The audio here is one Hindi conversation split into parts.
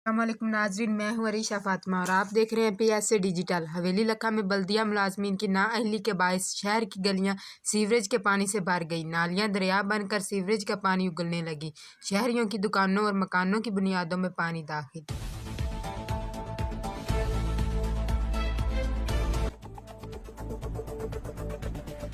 अस्सलामुअलैकुम नाजरीन, मैं हूं अरीशा फातिमा और आप देख रहे हैं PSA डिजिटल। हवेली लखा में बल्दिया मुलाजमीन की नाअहली के बायस शहर की गलियां सीवरेज के पानी से भर गई। नालियां दरिया बनकर सीवरेज का पानी उगलने लगी। शहरियों की दुकानों और मकानों की बुनियादों में पानी दाखिल।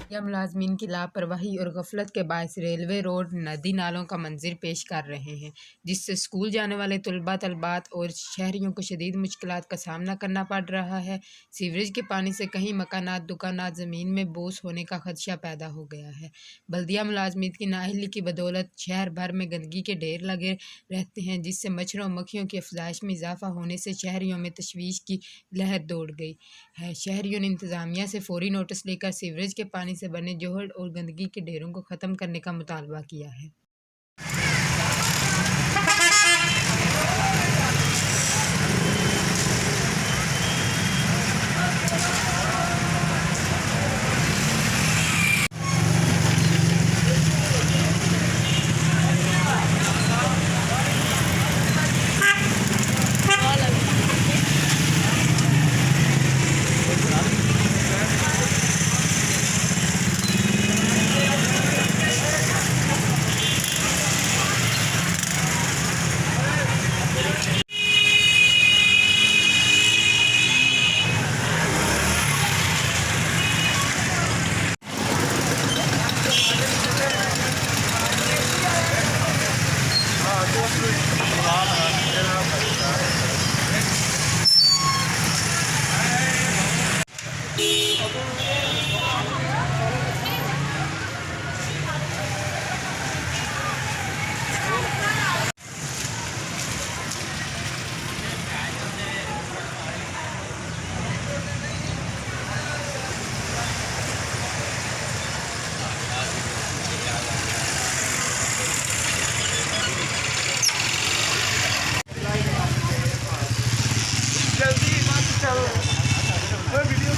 या मुलाजमीन की लापरवाही और गफलत के बायस रेलवे रोड नदी नालों का मंजर पेश कर रहे हैं, जिससे स्कूल जाने वाले तलबात और शहरियों को शदीद मुश्किलात का सामना करना पड़ रहा है। सीवरेज के पानी से कहीं मकानात दुकानात ज़मीन में बोस होने का खदशा पैदा हो गया है। बल्दिया मुलाजमीन की नाअहली की बदौलत शहर भर में गंदगी के ढेर लगे रहते हैं, जिससे मच्छरों मक्खियों की अफजाइश में इजाफा होने से शहरियों में तशवीश की लहर दौड़ गई है। शहरियों ने इंतज़ामिया से फौरी नोटिस लेकर सीवरेज के पानी से बने जोहड़ और गंदगी के ढेरों को ख़त्म करने का मुतालबा किया है। वीडियो